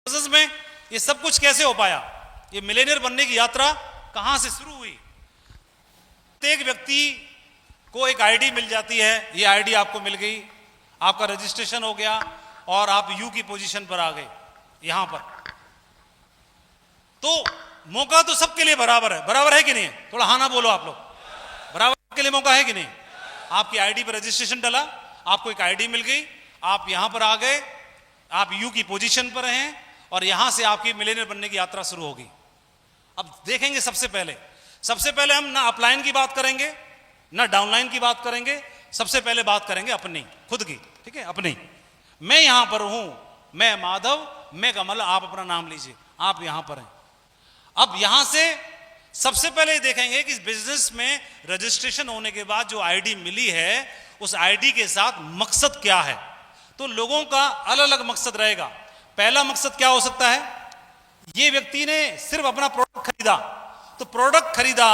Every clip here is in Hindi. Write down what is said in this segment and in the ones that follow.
प्रोसेस में ये सब कुछ कैसे हो पाया? ये मिलेनियर बनने की यात्रा कहां से शुरू हुई? प्रत्येक व्यक्ति को एक आईडी मिल जाती है, ये आईडी आपको मिल गई, आपका रजिस्ट्रेशन हो गया और आप यू की पोजीशन पर आ गए यहां पर। तो मौका तो सबके लिए बराबर है, बराबर है कि नहीं? थोड़ा हाँ ना बोलो आप लोग, बराबर के लिए मौका है कि नहीं? आपकी आईडी पर रजिस्ट्रेशन डला, आपको एक आईडी मिल गई, आप यहां पर आ गए, आप यू की पोजीशन पर हैं और यहां से आपकी मिलेनियर बनने की यात्रा शुरू होगी। अब देखेंगे सबसे पहले हम ना अपलाइन की बात करेंगे ना डाउनलाइन की बात करेंगे, सबसे पहले बात करेंगे अपनी खुद की, ठीक है? अपनी, मैं यहां पर हूं, मैं माधव, मैं कमल, आप अपना नाम लीजिए, आप यहां पर हैं। अब यहां से सबसे पहले देखेंगे कि इस बिजनेस में रजिस्ट्रेशन होने के बाद जो आईडी मिली है उस आईडी के साथ मकसद क्या है। तो लोगों का अलग अलग मकसद रहेगा। पहला मकसद क्या हो सकता है? ये व्यक्ति ने सिर्फ अपना प्रोडक्ट खरीदा, तो प्रोडक्ट खरीदा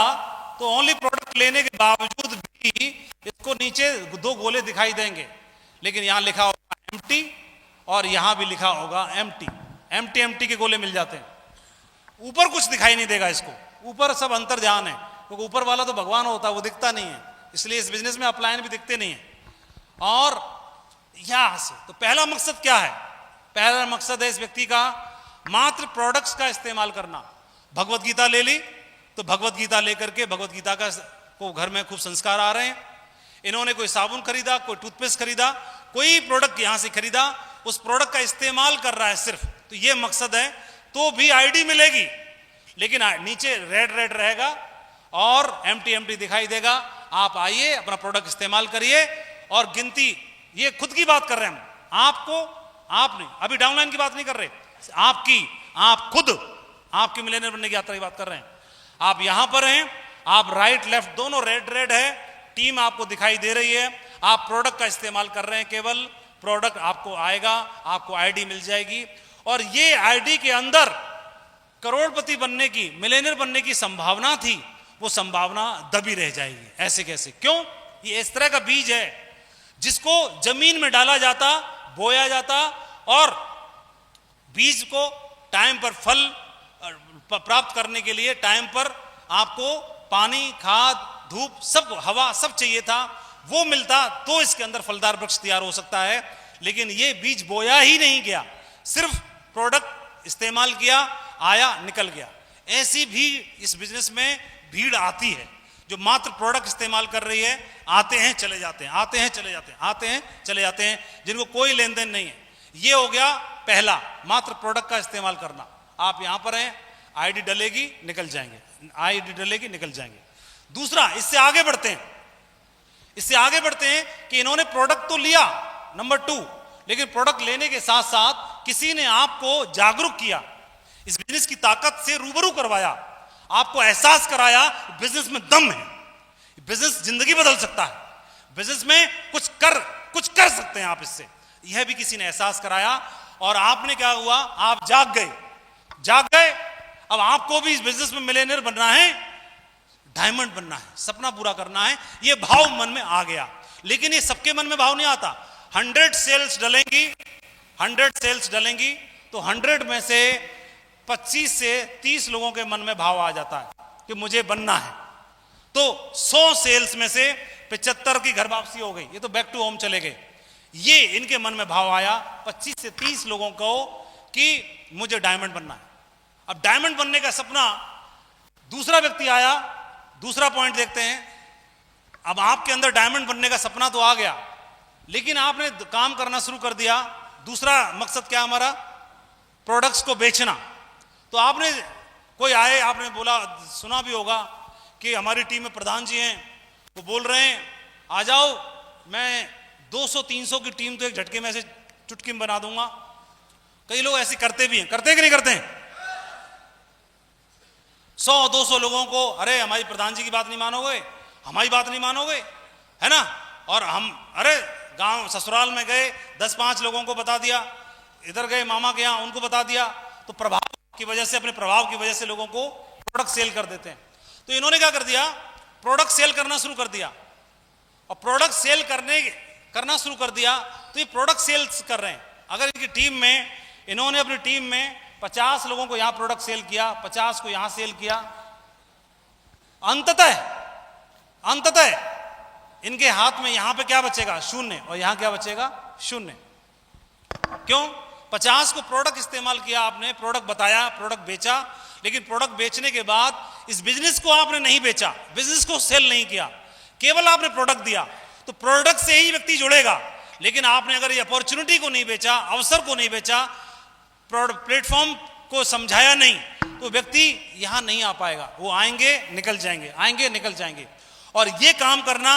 तो ओनली प्रोडक्ट लेने के बावजूद भी इसको नीचे दो गोले दिखाई देंगे, लेकिन यहां लिखा होगा एम्प्टी और यहां भी लिखा होगा एम्प्टी। एम्प्टी के गोले मिल जाते हैं, ऊपर कुछ दिखाई नहीं देगा इसको, ऊपर सब अंतर ध्यान है, क्योंकि ऊपर वाला तो भगवान होता है, वो दिखता नहीं है, इसलिए इस बिजनेस में अपलाइन भी दिखते नहीं है। और यहां से तो पहला मकसद क्या है? पहला मकसद है इस व्यक्ति का मात्र प्रोडक्ट्स का इस्तेमाल करना। भगवत गीता ले ली तो भगवत गीता लेकर के भगवत गीता का को घर में खूब संस्कार आ रहे हैं। इन्होंने कोई साबुन खरीदा, कोई टूथपेस्ट खरीदा, कोई प्रोडक्ट यहां से खरीदा, उस प्रोडक्ट का इस्तेमाल कर रहा है सिर्फ, तो ये मकसद है। तो भी आईडी मिलेगी, लेकिन नीचे रेड रहेगा और एम्प्टी दिखाई देगा। आप आइए, अपना प्रोडक्ट इस्तेमाल करिए। और गिनती, ये खुद की बात कर रहे हैं हम, आपको, आप नहीं, अभी डाउनलाइन की बात नहीं कर रहे, आप खुद आपकी मिलेनियर बनने की यात्रा की बात कर रहे हैं। आप यहां पर हैं, आप राइट लेफ्ट दोनों रेड है, टीम आपको दिखाई दे रही है, आप प्रोडक्ट का इस्तेमाल कर रहे हैं, केवल प्रोडक्ट आपको आएगा, आपको आईडी मिल जाएगी और ये आईडी के अंदर करोड़पति बनने की, मिलेनियर बनने की संभावना थी, वो संभावना दबी रह जाएगी। ऐसे कैसे? क्यों? ये इस तरह का बीज है जिसको जमीन में डाला जाता, बोया जाता और बीज को टाइम पर फल प्राप्त करने के लिए टाइम पर आपको पानी, खाद, धूप, सब, हवा, सब चाहिए था, वो मिलता तो इसके अंदर फलदार वृक्ष तैयार हो सकता है। लेकिन ये बीज बोया ही नहीं गया, सिर्फ प्रोडक्ट इस्तेमाल किया, आया, निकल गया। ऐसी भी इस बिजनेस में भीड़ आती है जो मात्र प्रोडक्ट इस्तेमाल कर रही है, आते हैं चले जाते हैं, आते हैं चले जाते हैं, आते हैं चले जाते हैं, जिनको कोई लेन देन नहीं है। ये हो गया पहला, मात्र प्रोडक्ट का इस्तेमाल करना। आप यहां पर हैं, आईडी डलेगी, निकल जाएंगे, आईडी डलेगी, निकल जाएंगे। दूसरा, इससे आगे बढ़ते हैं कि इन्होंने प्रोडक्ट तो लिया, नंबर 2, लेकिन प्रोडक्ट लेने के साथ साथ किसी ने आपको जागरूक किया, इस बिजनेस की ताकत से रूबरू करवाया, आपको एहसास कराया बिजनेस में दम है, बिजनेस जिंदगी बदल सकता है, बिजनेस में कुछ कर सकते हैं आप इससे। यह भी किसी ने एहसास कराया और आपने क्या हुआ? आप जाग गए। अब आपको भी इस बिजनेस में मिलेनियर बनना है, डायमंड बनना है, सपना पूरा करना है, यह भाव मन में आ गया। लेकिन ये सबके मन में भाव नहीं आता। 100 सेल्स डलेंगी तो 100 में से 25 से 30 लोगों के मन में भाव आ जाता है कि मुझे बनना है। तो 100 सेल्स में से 75 की घर वापसी हो गई, ये तो बैक टू होम चले गए। ये इनके मन में भाव आया 25 से 30 लोगों को कि मुझे डायमंड बनना है। अब डायमंड बनने का सपना, दूसरा व्यक्ति आया, दूसरा पॉइंट देखते हैं। अब आपके अंदर डायमंड बनने का सपना तो आ गया, लेकिन आपने काम करना शुरू कर दिया। दूसरा मकसद क्या हमारा? प्रोडक्ट्स को बेचना। तो आपने, कोई आए, आपने बोला, सुना भी होगा कि हमारी टीम में प्रधान जी हैं, वो बोल रहे हैं आ जाओ, मैं 200-300 की टीम तो एक झटके में ऐसे चुटकी में बना दूंगा। कई लोग ऐसे करते भी हैं, करते हैं कि नहीं करते हैं? 100-200 लोगों को, अरे हमारी प्रधान जी की बात नहीं मानोगे, हमारी बात नहीं मानोगे, है ना? और हम, अरे गांव ससुराल में गए, 10-5 लोगों को बता दिया, इधर गए मामा के यहाँ, उनको बता दिया। तो प्रभाव की वजह से, अपने प्रभाव की वजह से लोगों को प्रोडक्ट सेल कर देते हैं। तो इन्होंने क्या कर दिया? प्रोडक्ट सेल करना शुरू कर दिया। और प्रोडक्ट सेल करना शुरू कर दिया तो ये प्रोडक्ट सेल्स कर रहे हैं। अगर इनकी टीम में, इन्होंने अपनी टीम में 50 लोगों को यहां प्रोडक्ट सेल किया, 50 को यहां सेल किया, अंततः इनके हाथ में यहां पे क्या बचेगा? शून्य, और यहां क्या बचेगा? शून्य। क्यों? 50 को प्रोडक्ट इस्तेमाल किया आपने, प्रोडक्ट बताया, प्रोडक्ट बेचा, लेकिन प्रोडक्ट बेचने के बाद इस बिजनेस को आपने नहीं बेचा, बिजनेस को सेल नहीं किया, केवल आपने प्रोडक्ट दिया। तो प्रोडक्ट से ही व्यक्ति जुड़ेगा, लेकिन आपने अगर ये अपॉर्चुनिटी को नहीं बेचा, अवसर को नहीं बेचा, प्लेटफॉर्म को समझाया नहीं, तो व्यक्ति यहां नहीं आ पाएगा। वो आएंगे निकल जाएंगे, आएंगे निकल जाएंगे। और ये काम करना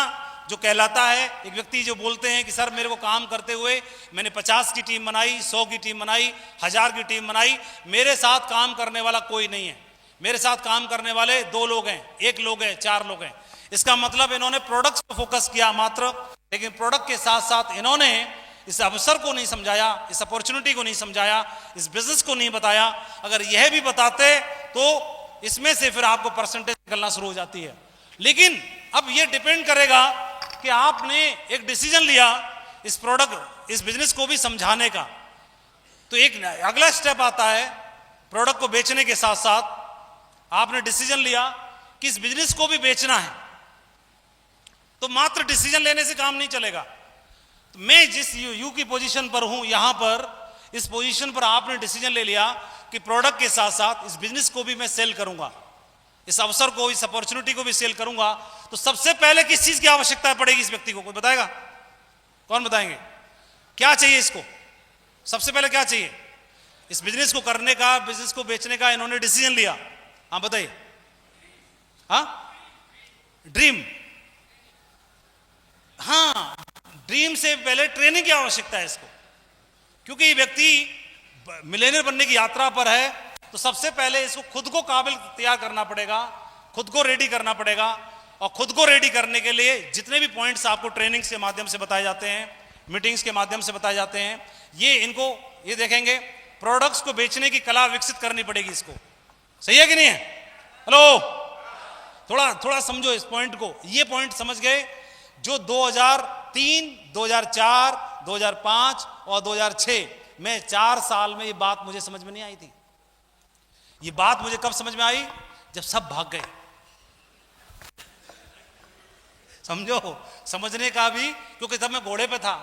जो कहलाता है, एक व्यक्ति जो बोलते हैं कि सर मेरे को काम करते हुए मैंने 50 की टीम बनाई, 100 की टीम बनाई, 1000 की टीम बनाई, मेरे साथ काम करने वाला कोई नहीं है, मेरे साथ काम करने वाले 2 लोग हैं, 1 लोग हैं, 4 लोग हैं। इसका मतलब इन्होंने प्रोडक्ट्स पर फोकस किया मात्र, लेकिन प्रोडक्ट के साथ साथ इन्होंने इस अवसर को नहीं समझाया, इस अपॉर्चुनिटी को नहीं समझाया, इस बिजनेस को नहीं बताया। अगर यह भी बताते तो इसमें से फिर आपको परसेंटेज निकलना शुरू हो जाती है। लेकिन अब यह डिपेंड करेगा कि आपने एक डिसीजन लिया इस प्रोडक्ट, इस बिजनेस को भी समझाने का। तो एक अगला स्टेप आता है, प्रोडक्ट को बेचने के साथ साथ आपने डिसीजन लिया कि इस बिजनेस को भी बेचना है। तो मात्र डिसीजन लेने से काम नहीं चलेगा। तो मैं जिस यू की पोजीशन पर हूं, यहां पर इस पोजीशन पर आपने डिसीजन ले लिया कि प्रोडक्ट के साथ साथ इस बिजनेस को भी मैं सेल करूंगा, इस अवसर को, इस अपॉर्चुनिटी को भी सेल करूंगा। तो सबसे पहले किस चीज की आवश्यकता पड़ेगी इस व्यक्ति को? कोई बताएगा? कौन बताएंगे? क्या चाहिए इसको? सबसे पहले क्या चाहिए इस बिजनेस को करने का, बिजनेस को बेचने का? इन्होंने डिसीजन लिया, हाँ बताइए। हाँ, ड्रीम। हाँ, ड्रीम से पहले ट्रेनिंग की आवश्यकता है इसको, क्योंकि ये व्यक्ति मिलेनियर बनने की यात्रा पर है। तो सबसे पहले इसको खुद को काबिल तैयार करना पड़ेगा, खुद को रेडी करना पड़ेगा। और खुद को रेडी करने के लिए जितने भी पॉइंट्स आपको ट्रेनिंग के माध्यम से बताए जाते हैं, मीटिंग्स के माध्यम से बताए जाते हैं, ये देखेंगे। प्रोडक्ट्स को बेचने की कला विकसित करनी पड़ेगी इसको। सही है कि नहीं है? हेलो, थोड़ा समझो इस पॉइंट को। ये पॉइंट समझ गए जो 2003, 2004, 2005 और 2006 में 4 साल में ये बात मुझे समझ में नहीं आई थी। ये बात मुझे कब समझ में आई? जब सब भाग गए। समझो, समझने का भी, क्योंकि तब मैं घोड़े पे था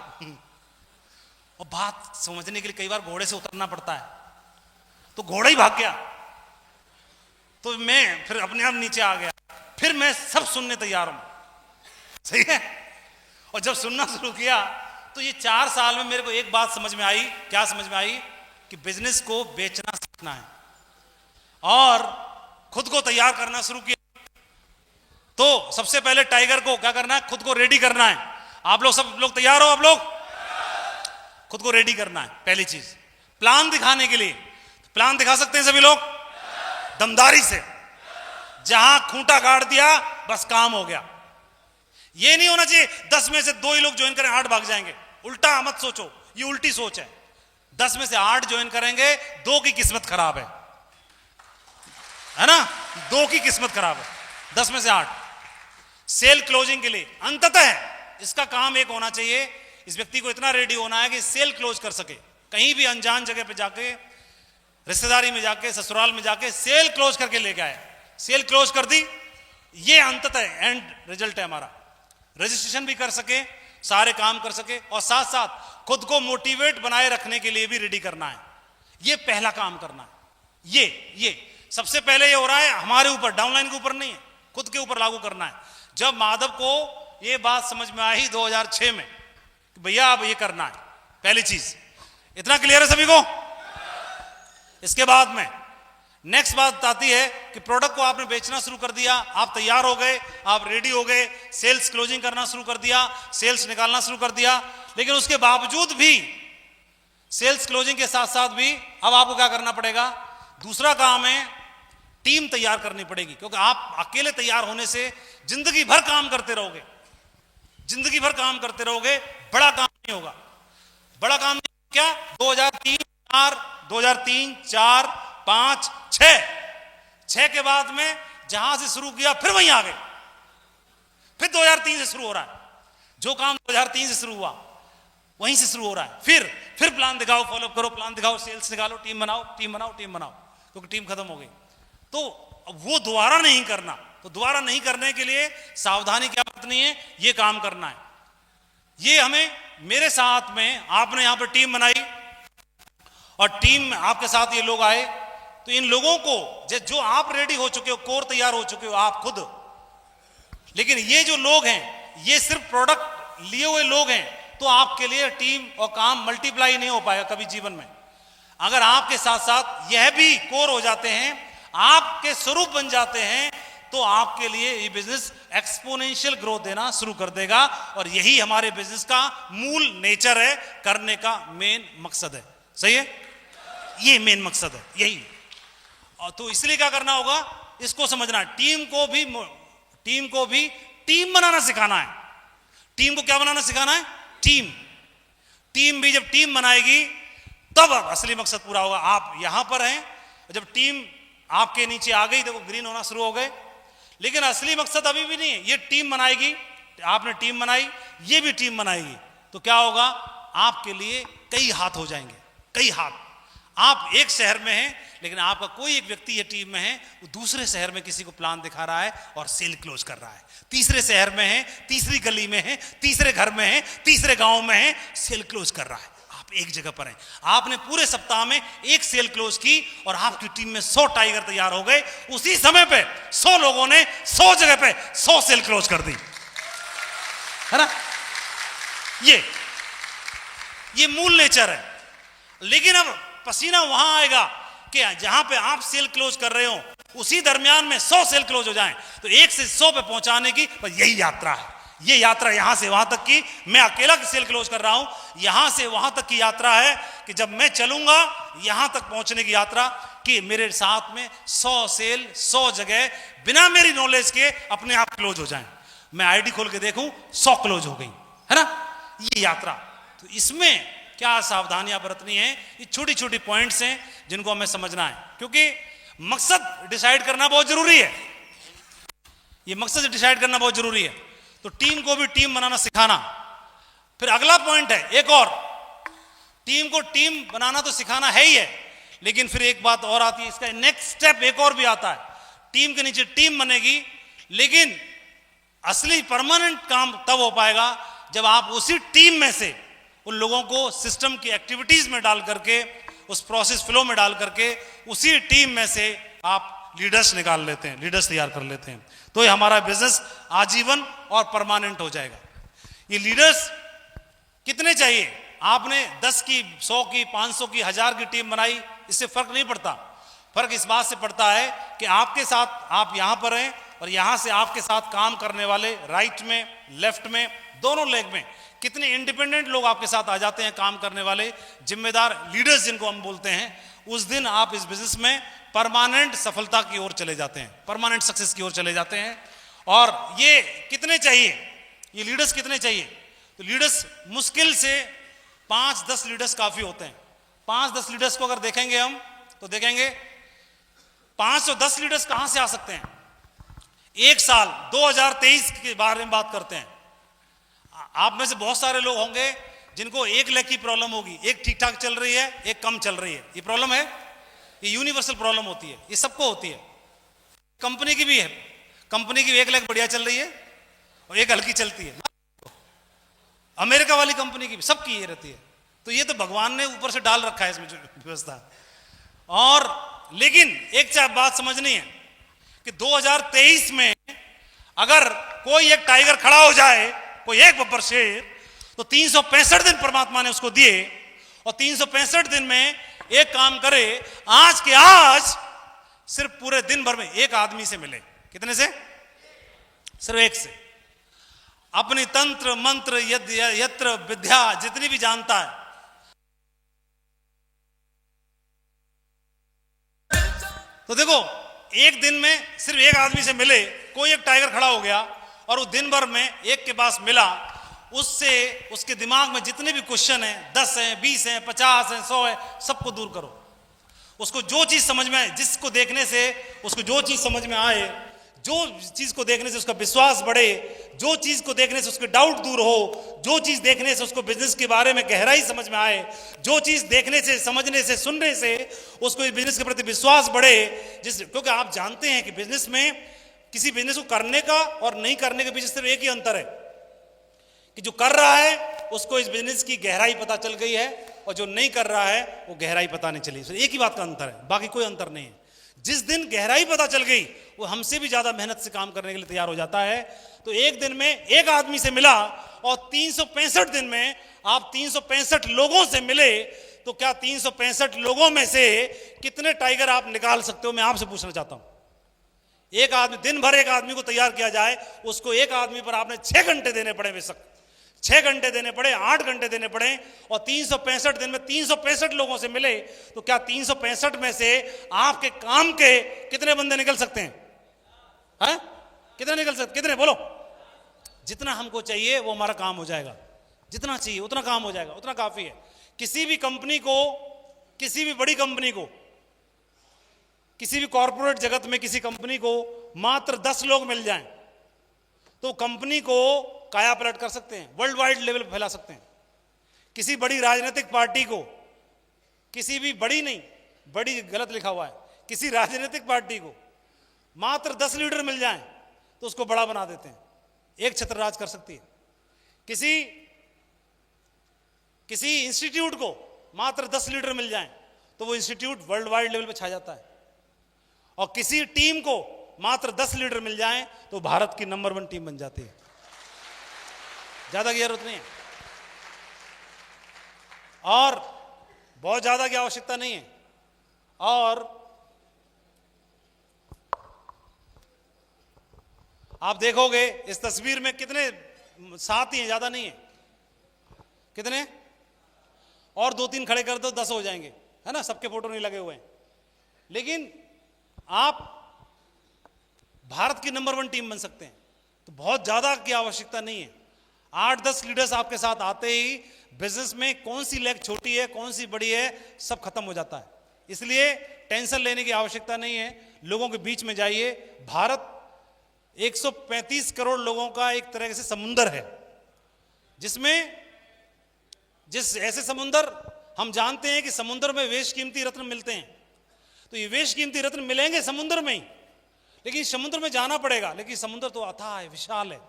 और बात समझने के लिए कई बार घोड़े से उतरना पड़ता है, तो घोड़ा ही भाग गया। तो मैं फिर अपने आप नीचे आ गया, फिर मैं सब सुनने तैयार हूं। सही है? और जब सुनना शुरू किया तो ये 4 साल में मेरे को एक बात समझ में आई। क्या समझ में आई? कि बिजनेस को बेचना सीखना है और खुद को तैयार करना शुरू किया। तो सबसे पहले टाइगर को क्या करना है? खुद को रेडी करना है। आप लोग सब लोग तैयार हो? आप लोग खुद को रेडी करना है। पहली चीज, प्लान दिखाने के लिए। प्लान दिखा सकते हैं सभी लोग दमदारी से। जहां खूंटा गाड़ दिया बस काम हो गया। ये नहीं होना चाहिए 10 में से 2 ही लोग ज्वाइन करें, 8 भाग जाएंगे। उल्टा मत सोचो, ये उल्टी सोच है। 10 में से 8 ज्वाइन करेंगे, 2 की किस्मत खराब है ना? 2 की किस्मत खराब है, 10 में से 8। सेल क्लोजिंग के लिए अंततः इसका काम एक होना चाहिए, इस व्यक्ति को इतना रेडी होना है कि सेल क्लोज कर सके। कहीं भी अनजान जगह पे जाके, रिश्तेदारी में जाके, ससुराल में जाके सेल क्लोज करके लेके आए। सेल क्लोज कर दी, ये अंततः एंड रिजल्ट है हमारा। रजिस्ट्रेशन भी कर सके, सारे काम कर सके, और साथ साथ खुद को मोटिवेट बनाए रखने के लिए भी रेडी करना है। ये पहला काम करना है। ये सबसे पहले ये हो रहा है हमारे ऊपर, डाउनलाइन के ऊपर नहीं है, खुद के ऊपर लागू करना है। जब माधव को ये बात समझ में आई 2006 में कि भैया अब ये करना है, पहली चीज। इतना क्लियर है सभी को? इसके बाद में नेक्स्ट बात आती है कि प्रोडक्ट को आपने बेचना शुरू कर दिया, आप तैयार हो गए, आप रेडी हो गए, सेल्स क्लोजिंग करना शुरू कर दिया, सेल्स निकालना शुरू कर दिया। लेकिन उसके बावजूद भी, सेल्स क्लोजिंग के साथ साथ भी अब आपको क्या करना पड़ेगा? दूसरा काम है, टीम तैयार करनी पड़ेगी। क्योंकि आप अकेले तैयार होने से जिंदगी भर काम करते रहोगे, जिंदगी भर काम करते रहोगे, बड़ा काम नहीं होगा। बड़ा काम क्या? 2003, 4, 5, 6 के बाद में जहां से शुरू किया फिर वहीं आ गए। फिर 2003 से शुरू हो रहा है। जो काम 2003 से शुरू हुआ वहीं से शुरू हो रहा है। फिर प्लान दिखाओ, फॉलोअप करो, प्लान दिखाओ, सेल्स निकालो, टीम बनाओ, क्योंकि टीम खत्म हो गई। तो वो दोबारा नहीं करना, तो दोबारा नहीं करने के लिए सावधानी क्या बरतनी है, ये काम करना है। ये हमें, मेरे साथ में आपने यहां पर टीम बनाई और टीम आपके साथ ये लोग आए, तो इन लोगों को जो आप रेडी हो चुके हो, कोर तैयार हो चुके हो आप खुद, लेकिन ये जो लोग हैं ये सिर्फ प्रोडक्ट लिए हुए लोग हैं, तो आपके लिए टीम और काम मल्टीप्लाई नहीं हो पाएगा कभी जीवन में। अगर आपके साथ साथ यह भी कोर हो जाते हैं, आपके स्वरूप बन जाते हैं, तो आपके लिए ये बिजनेस एक्सपोनेंशियल ग्रोथ देना शुरू कर देगा। और यही हमारे बिजनेस का मूल नेचर है, करने का मेन मकसद है। सही है, ये मेन मकसद है यही। और तो इसलिए क्या करना होगा, इसको समझना, टीम को भी टीम बनाना सिखाना है। टीम को क्या बनाना सिखाना है, टीम भी जब टीम बनाएगी तब असली मकसद पूरा होगा। आप यहां पर हैं, जब टीम आपके नीचे आ गई, देखो ग्रीन होना शुरू हो गए, लेकिन असली मकसद अभी भी नहीं है। ये टीम बनाएगी, आपने टीम बनाई, ये भी टीम बनाएगी, तो क्या होगा, आपके लिए कई हाथ हो जाएंगे, कई हाथ। आप एक शहर में हैं, लेकिन आपका कोई एक व्यक्ति ये टीम में है, वो दूसरे शहर में किसी को प्लान दिखा रहा है और सेल क्लोज कर रहा है। तीसरे शहर में है, तीसरी गली में है, तीसरे घर में है, तीसरे गांव में है, सेल क्लोज कर रहा है। आप एक जगह पर हैं, आपने पूरे सप्ताह में एक सेल क्लोज की और आपकी टीम में 100 टाइगर तैयार हो गए। उसी समय पे 100 लोगों ने 100 जगह पे 100 सेल क्लोज कर दी, है ना। ये मूल नेचर है। लेकिन अब पसीना वहां आएगा कि जहां पे आप सेल क्लोज कर रहे हो, उसी दरमियान में 100 सेल क्लोज हो जाएं, तो 1 से 100 पे पहुंचाने की यही यात्रा है। ये यात्रा यहां से वहां तक की, मैं अकेला सेल क्लोज कर रहा हूं, यहां से वहां तक की यात्रा है कि जब मैं चलूंगा यहां तक पहुंचने की यात्रा, कि मेरे साथ में 100 सेल 100 जगह बिना मेरी नॉलेज के अपने आप क्लोज हो जाएं। मैं आईडी खोल के देखूं 100 क्लोज हो गई, है ना, ये यात्रा। तो इसमें क्या सावधानियां बरतनी है, ये छोटी छोटी पॉइंट्स हैं जिनको हमें समझना है, क्योंकि मकसद डिसाइड करना बहुत जरूरी है। ये मकसद डिसाइड करना बहुत जरूरी है। तो टीम को भी टीम बनाना सिखाना। फिर अगला पॉइंट है एक और, टीम को टीम बनाना तो सिखाना है ही है, लेकिन फिर एक बात और आती है, इसका नेक्स्ट स्टेप एक और भी आता है। टीम के नीचे टीम बनेगी, लेकिन असली परमानेंट काम तब हो पाएगा जब आप उसी टीम में से उन लोगों को सिस्टम की एक्टिविटीज में डाल करके, उस प्रोसेस फ्लो में डाल करके, उसी टीम में से आप लीडर्स निकाल लेते हैं, लीडर्स तैयार कर लेते हैं, तो ये हमारा बिजनेस आजीवन और परमानेंट हो जाएगा। ये लीडर्स कितने चाहिए, आपने 10 की, 100 की, 500 की, 1000 की टीम बनाई, इससे फर्क नहीं पड़ता। फर्क इस बात से पड़ता है कि आपके साथ, आप यहां पर हैं और यहां से आपके साथ काम करने वाले राइट में, लेफ्ट में, दोनों लेग में कितने इंडिपेंडेंट लोग आपके साथ आ जाते हैं, काम करने वाले जिम्मेदार लीडर्स जिनको हम बोलते हैं। उस दिन आप इस बिजनेस में परमानेंट सफलता की ओर चले जाते हैं, परमानेंट सक्सेस की ओर चले जाते हैं। और ये कितने चाहिए, ये लीडर्स कितने चाहिए, तो लीडर्स मुश्किल से 5-10 लीडर्स काफी होते हैं। 5-10 लीडर्स को अगर देखेंगे हम, तो देखेंगे 510 लीडर्स कहां से आ सकते हैं। एक साल 2023 के बारे में बात करते हैं। आप में से बहुत सारे लोग होंगे जिनको 1 लाख की प्रॉब्लम होगी, एक ठीक ठाक चल रही है, एक कम चल रही है। ये प्रॉब्लम है, ये यूनिवर्सल प्रॉब्लम होती है, ये सबको होती है। कंपनी की भी है, कंपनी की 1 लाख बढ़िया चल रही है और एक हल्की चलती है। अमेरिका वाली कंपनी की भी, सबकी ये रहती है। तो ये तो भगवान ने ऊपर से डाल रखा है इसमें व्यवस्था। और लेकिन एक बात समझनी है कि 2023 में अगर कोई एक टाइगर खड़ा हो जाए, कोई एक बब्बर शेर, तो 365 दिन परमात्मा ने उसको दिए, और 365 दिन में एक काम करे, आज के आज सिर्फ पूरे दिन भर में एक आदमी से मिले। कितने से? सिर्फ एक से। अपनी तंत्र मंत्र यत्र विद्या जितनी भी जानता है, तो देखो एक दिन में सिर्फ एक आदमी से मिले, कोई एक टाइगर खड़ा हो गया और वो दिन भर में एक के पास मिला, उससे उसके दिमाग में जितने भी क्वेश्चन हैं, 10 हैं, 20 हैं, 50 हैं, 100 है, सबको दूर करो। उसको जो चीज समझ में आए, जिसको देखने से उसको जो चीज समझ में आए, जो चीज को देखने से उसका विश्वास बढ़े, जो चीज को देखने से उसके डाउट दूर हो, जो चीज देखने से उसको बिजनेस के बारे में गहराई समझ में आए, जो चीज देखने से, समझने से, सुनने से उसको बिजनेस के प्रति विश्वास बढ़े। क्योंकि आप जानते हैं कि बिजनेस में किसी बिजनेस को करने का और नहीं करने के बीच सिर्फ एक ही अंतर है कि जो कर रहा है उसको इस बिजनेस की गहराई पता चल गई है, और जो नहीं कर रहा है वो गहराई पता नहीं चली। एक ही बात का अंतर है, बाकी कोई अंतर नहीं है। जिस दिन गहराई पता चल गई वो हमसे भी ज्यादा मेहनत से काम करने के लिए तैयार हो जाता है। तो एक दिन में एक आदमी से मिला और 365 दिन में आप 365 लोगों से मिले, तो क्या 365 लोगों में से कितने टाइगर आप निकाल सकते हो? मैं आपसे पूछना चाहता हूं। एक आदमी, दिन भर एक आदमी को तैयार किया जाए, उसको एक आदमी पर आपने 6 घंटे देने पड़े, बेशक 6 घंटे देने पड़े, 8 घंटे देने पड़े, और 365 दिन में 365 लोगों से मिले, तो क्या 365 में से आपके काम के कितने बंदे निकल सकते हैं? हैं? कितने निकल सकते? कितने बोलो? जितना हमको चाहिए वो हमारा काम हो जाएगा, जितना चाहिए उतना काम हो जाएगा, उतना काफी है। किसी भी कंपनी को, किसी भी बड़ी कंपनी को, किसी भी कॉर्पोरेट जगत में किसी कंपनी को मात्र 10 लोग मिल जाएं तो कंपनी को काया पलट कर सकते हैं, वर्ल्ड वाइड लेवल पर फैला सकते हैं। किसी बड़ी राजनीतिक पार्टी को, किसी भी बड़ी नहीं, बड़ी गलत लिखा हुआ है, किसी राजनीतिक पार्टी को मात्र 10 लीडर मिल जाएं तो उसको बड़ा बना देते हैं, एक छत्र राज कर सकती है। किसी इंस्टीट्यूट को मात्र 10 लीडर मिल जाएं तो वो इंस्टीट्यूट वर्ल्ड वाइड लेवल पे छा जाता है। और किसी टीम को मात्र 10 लीडर मिल जाएं तो भारत की नंबर 1 टीम बन जाती है। ज्यादा की जरूरत नहीं है और बहुत ज्यादा की आवश्यकता नहीं है। और आप देखोगे इस तस्वीर में कितने साथी हैं, ज्यादा नहीं है, कितने, और 2-3 खड़े कर दो 10 हो जाएंगे, है ना, सबके फोटो नहीं लगे हुए हैं। लेकिन आप भारत की नंबर 1 टीम बन सकते हैं, तो बहुत ज्यादा की आवश्यकता नहीं है। 8-10 लीडर्स आपके साथ आते ही बिजनेस में कौन सी लेग छोटी है, कौन सी बड़ी है, सब खत्म हो जाता है। इसलिए टेंशन लेने की आवश्यकता नहीं है, लोगों के बीच में जाइए। भारत 135 करोड़ लोगों का एक तरह से समुंदर है, जिस ऐसे समुंदर, हम जानते हैं कि समुद्र में बेशकीमती रत्न मिलते हैं, तो ये बेशकीमती रत्न मिलेंगे समुद्र में ही, लेकिन समुद्र में जाना पड़ेगा। लेकिन समुद्र तो अथाह है, विशाल है,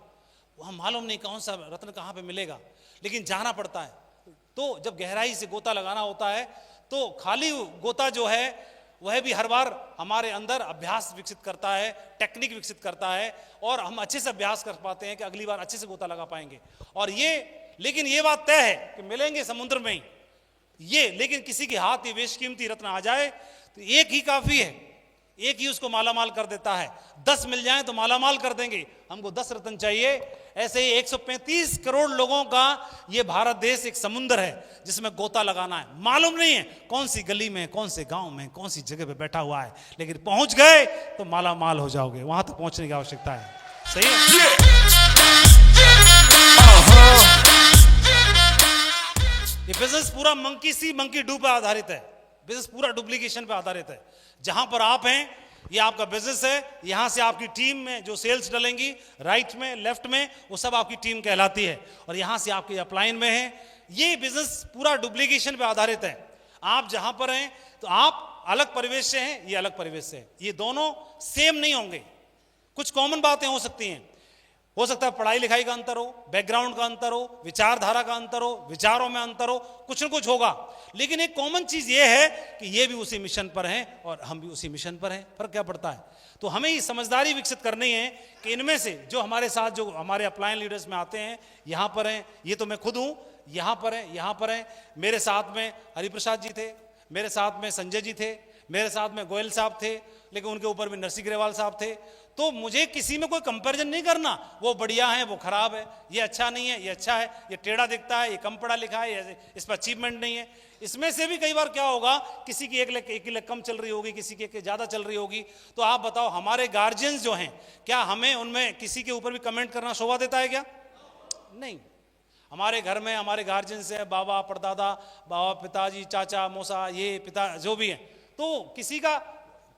वहां मालूम नहीं कौन सा रत्न कहां पे मिलेगा, लेकिन जाना पड़ता है। तो जब गहराई से गोता लगाना होता है तो खाली गोता जो है वह भी हर बार हमारे अंदर अभ्यास विकसित करता है, टेक्निक विकसित करता है, और हम अच्छे से अभ्यास कर पाते हैं कि अगली बार अच्छे से गोता लगा पाएंगे। और लेकिन ये बात तय है कि मिलेंगे समुद्र में ही लेकिन किसी के हाथ ये बेशकीमती रत्न आ जाए तो एक ही काफी है, एक ही उसको मालामाल कर देता है। 10 मिल जाएं तो मालामाल कर देंगे, हमको 10 रत्न चाहिए। ऐसे ही 135 करोड़ लोगों का ये भारत देश एक समुंदर है जिसमें गोता लगाना है। मालूम नहीं है कौन सी गली में, कौन से गांव में, कौन सी जगह पे बैठा हुआ है, लेकिन पहुंच गए तो मालामाल हो जाओगे। वहां तक पहुंचने की आवश्यकता है। सही है? ये बिजनेस पूरा मंकी डू पे आधारित है, बिजनेस पूरा डुप्लीकेशन पे आधारित है। जहां पर आप हैं ये आपका बिजनेस है, यहां से आपकी टीम में जो सेल्स डलेंगी, राइट में, लेफ्ट में, वो सब आपकी टीम कहलाती है, और यहां से आपके अपलाइन में है। ये बिजनेस पूरा डुप्लीकेशन पे आधारित है। आप जहां पर हैं तो आप अलग परिवेश से हैं, ये अलग परिवेश से है, ये दोनों सेम नहीं होंगे। कुछ कॉमन बातें हो सकती हैं, हो सकता है पढ़ाई लिखाई का अंतर हो, बैकग्राउंड का अंतर हो, विचारधारा का अंतर हो, विचारों में अंतर हो, कुछ न कुछ होगा, लेकिन एक कॉमन चीज ये है कि ये भी उसी मिशन पर हैं और हम भी उसी मिशन पर हैं। फर्क क्या पड़ता है? तो हमें ये समझदारी विकसित करनी है कि इनमें से जो हमारे साथ, जो हमारे अपलाइन लीडर्स में आते हैं, यहाँ पर हैं, ये तो मैं खुद हूँ, यहाँ पर हैं, यहाँ पर हैं, मेरे साथ में हरिप्रसाद जी थे, मेरे साथ में संजय जी थे, मेरे साथ में गोयल साहब थे, लेकिन उनके ऊपर भी नरसिंह ग्रेवाल साहब थे। तो मुझे किसी में कोई कंपैरिजन नहीं करना, वो बढ़िया है, वो खराब है, ये अच्छा नहीं है, ये अच्छा है, ये टेढ़ा दिखता है, ये कम पढ़ा लिखा है, इस पर अचीवमेंट नहीं है। इसमें से भी कई बार क्या होगा, किसी की एक लेख कम चल रही होगी, किसी की एक ज्यादा चल रही होगी। तो आप बताओ, हमारे गार्जियंस जो हैं, क्या हमें उनमें किसी के ऊपर भी कमेंट करना शोभा देता है क्या? नहीं। हमारे घर में हमारे गार्जियंस है, बाबा, परदादा, बाबा, पिताजी, चाचा, मौसा, ये पिता जो भी है, तो किसी का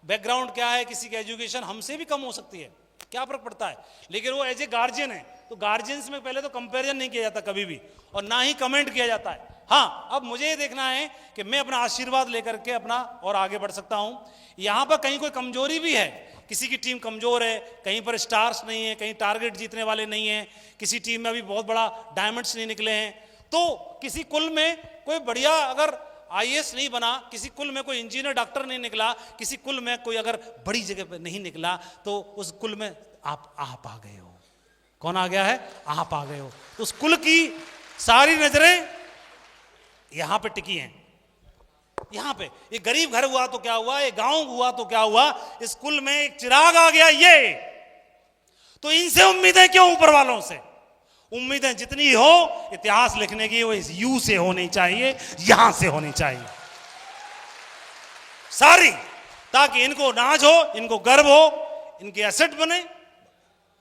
बैकग्राउंड क्या है, किसी की एजुकेशन हमसे भी कम हो सकती है, क्या फर्क पड़ता है। लेकिन वो एज ए गार्जियन है, तो गार्जियंस में पहले तो कंपैरिजन नहीं किया जाता कभी भी, और ना ही कमेंट किया जाता है। हाँ, अब मुझे ये देखना है कि मैं अपना आशीर्वाद लेकर के अपना और आगे बढ़ सकता हूं। यहां पर कहीं कोई कमजोरी भी है, किसी की टीम कमजोर है, कहीं पर स्टार्स नहीं है, कहीं टारगेट जीतने वाले नहीं है, किसी टीम में अभी बहुत बड़ा डायमंड्स नहीं निकले हैं, तो किसी कुल में कोई बढ़िया अगर आईएएस नहीं बना, किसी कुल में कोई इंजीनियर डॉक्टर नहीं निकला, किसी कुल में कोई अगर बड़ी जगह पे नहीं निकला, तो उस कुल में आप आ गए हो। कौन आ गया है? आप आ गए हो। तो उस कुल की सारी नजरें यहां पे टिकी हैं, यहां पे। ये गरीब घर हुआ तो क्या हुआ, ये गांव हुआ तो क्या हुआ, इस कुल में एक चिराग आ गया ये। तो इनसे उम्मीदें क्यों? ऊपर वालों से उम्मीदें जितनी हो इतिहास लिखने की, वो इस यू से होनी चाहिए, यहां से होनी चाहिए सारी, ताकि इनको नाज हो, इनको गर्व हो, इनके एसेट बने।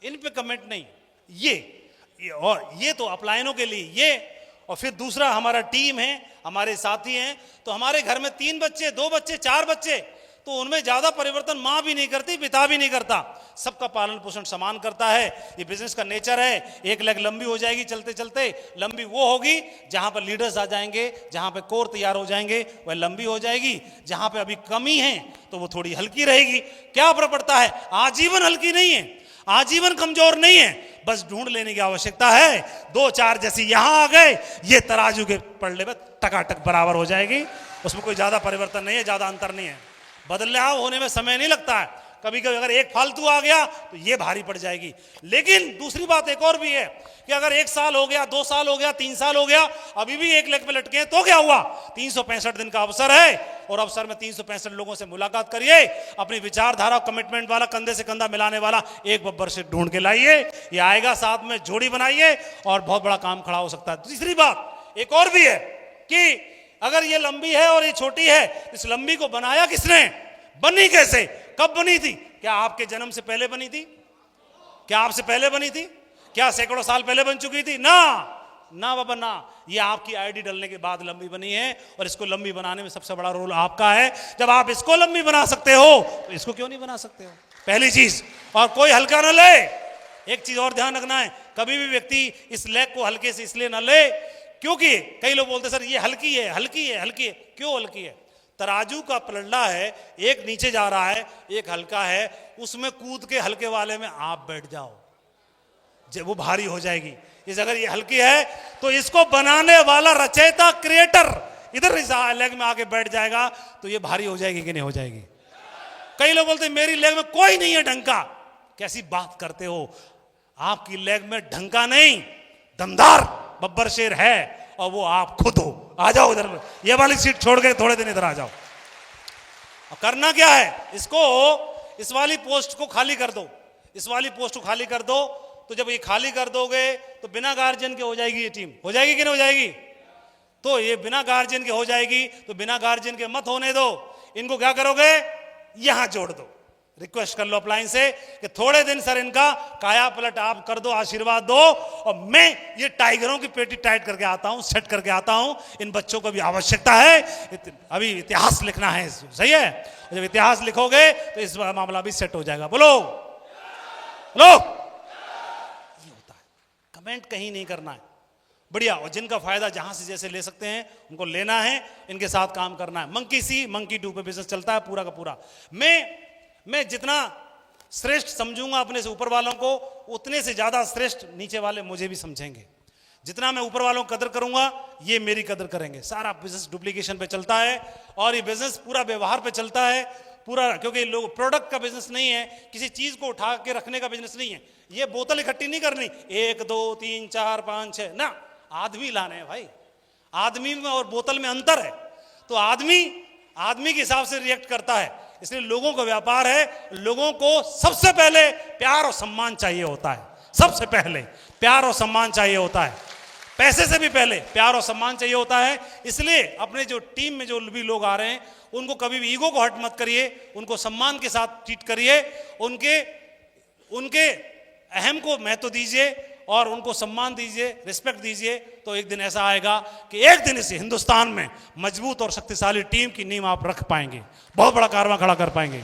इन पे कमेंट नहीं, ये और ये तो अपलायनों के लिए ये। और फिर दूसरा, हमारा टीम है, हमारे साथी हैं, तो हमारे घर में 3 बच्चे, 2 बच्चे, 4 बच्चे, तो उनमें ज्यादा परिवर्तन मां भी नहीं करती, पिता भी नहीं करता, सबका पालन पोषण समान करता है। ये बिजनेस का नेचर है। एक लेग लंबी हो जाएगी चलते चलते, लंबी वो होगी जहां पर लीडर्स आ जाएंगे, जहां पे कोर तैयार हो जाएंगे, वह लंबी हो जाएगी। जहां पे अभी कमी है तो वो थोड़ी हल्की रहेगी। क्या फर्क पड़ता है? आजीवन हल्की नहीं है, आजीवन कमजोर नहीं है, बस ढूंढ लेने की आवश्यकता है। 2-4 जैसी यहां आ गए, ये तराजू के पलड़े में टकाटक बराबर हो जाएगी। उसमें कोई ज्यादा परिवर्तन नहीं है, ज्यादा अंतर नहीं है। बदलाव होने में समय नहीं लगता है। कभी कभी अगर एक फालतू आ गया तो ये भारी पड़ जाएगी। लेकिन दूसरी बात एक और भी है कि अगर 1 साल हो गया, 2 साल हो गया, 3 साल हो गया, अभी भी एक लेग पे लटके हैं, तो क्या हुआ? 365 दिन का अवसर है, और अवसर में 365 लोगों से मुलाकात करिए, अपनी विचारधारा, कमिटमेंट वाला, कंधे से कंधा मिलाने वाला एक बब्बर से ढूंढ के लाइए, ये आएगा, साथ में जोड़ी बनाइए और बहुत बड़ा काम खड़ा हो सकता है। तीसरी बात एक और भी है कि अगर ये लंबी है और ये छोटी है, इस लंबी को बनाया किसने? बनी कैसे? कब बनी थी? क्या आपके जन्म से पहले बनी थी? क्या आपसे पहले बनी थी? क्या सैकड़ों साल पहले बन चुकी थी? ना ना बाबा ना, ये आपकी आईडी डालने के बाद लंबी बनी है, और इसको लंबी बनाने में सबसे बड़ा रोल आपका है। जब आप इसको लंबी बना सकते हो तो इसको क्यों नहीं बना सकते हो? पहली चीज। और कोई हल्का ना ले। एक चीज और ध्यान रखना है, कभी भी व्यक्ति इस लेग को हल्के से इसलिए ना ले क्योंकि कई लोग बोलते सर ये हल्की है, हल्की है, हल्की है। क्यों हल्की है? तराजू का पलड़ा है, एक नीचे जा रहा है, एक हल्का है, उसमें कूद के हल्के वाले में आप बैठ जाओ, जब वो भारी हो जाएगी। इस अगर ये हल्की है तो इसको बनाने वाला रचयिता, क्रिएटर इधर इस लेग में आके बैठ जाएगा, तो ये भारी हो जाएगी कि नहीं हो जाएगी? कई लोग बोलते हैं मेरी लेग में कोई नहीं है ढंका। कैसी बात करते हो? आपकी लेग में ढंका नहीं, दमदार बब्बर शेर है, और वो आप खुद हो। आ जाओ इधर, ये वाली सीट छोड़ के थोड़े दिन इधर आ जाओ। अब करना क्या है? इसको, इस वाली पोस्ट को खाली कर दो, इस वाली पोस्ट को खाली कर दो। तो जब ये खाली कर दोगे तो बिना गार्जियन के हो जाएगी ये टीम। हो जाएगी कि नहीं हो जाएगी? तो ये बिना गार्जियन के हो जाएगी, तो बिना गार्जियन के मत होने दो। इनको क्या करोगे? यहां जोड़ दो। रिक्वेस्ट कर लो अपलाइन से कि थोड़े दिन सर इनका काया पलट आप कर दो, आशीर्वाद दो, और मैं ये टाइगरों की पेटी टाइट करके आता हूं, सेट करके आता हूं। इन बच्चों को भी आवश्यकता है, अभी इतिहास लिखना है, सही है? जब इतिहास लिखोगे तो इस मामला भी सेट हो जाएगा। बोलो बोलो। ये होता है, कमेंट कहीं नहीं करना है, बढ़िया। और जिनका फायदा जहां से जैसे ले सकते हैं उनको लेना है, इनके साथ काम करना है। मंकी सी मंकी डू पे बिजनेस चलता है पूरा का पूरा। मैं जितना श्रेष्ठ समझूंगा अपने से ऊपर वालों को, उतने से ज्यादा श्रेष्ठ नीचे वाले मुझे भी समझेंगे। जितना मैं ऊपर वालों को कदर करूंगा, ये मेरी कदर करेंगे। सारा बिजनेस डुप्लीकेशन पे चलता है, और ये बिजनेस पूरा व्यवहार पे चलता है पूरा, क्योंकि लोग प्रोडक्ट का बिजनेस नहीं है, किसी चीज को उठा के रखने का बिजनेस नहीं है। ये बोतल इकट्ठी नहीं करनी 1 2 3 4 5 6 ना, आदमी लाने हैं भाई। आदमी में और बोतल में अंतर है, तो आदमी के हिसाब से रिएक्ट करता है। इसलिए लोगों का व्यापार है, लोगों को सबसे पहले प्यार और सम्मान चाहिए होता है। सबसे पहले प्यार और सम्मान चाहिए होता है, पैसे से भी पहले प्यार और सम्मान चाहिए होता है। इसलिए अपने जो टीम में जो भी लोग आ रहे हैं, उनको कभी भी ईगो को हर्ट मत करिए, उनको सम्मान के साथ ट्रीट करिए, उनके अहम को महत्व दीजिए और उनको सम्मान दीजिए, रिस्पेक्ट दीजिए। तो एक दिन ऐसा आएगा कि एक दिन इस हिंदुस्तान में मजबूत और शक्तिशाली टीम की नींव आप रख पाएंगे, बहुत बड़ा कारवां खड़ा कर पाएंगे।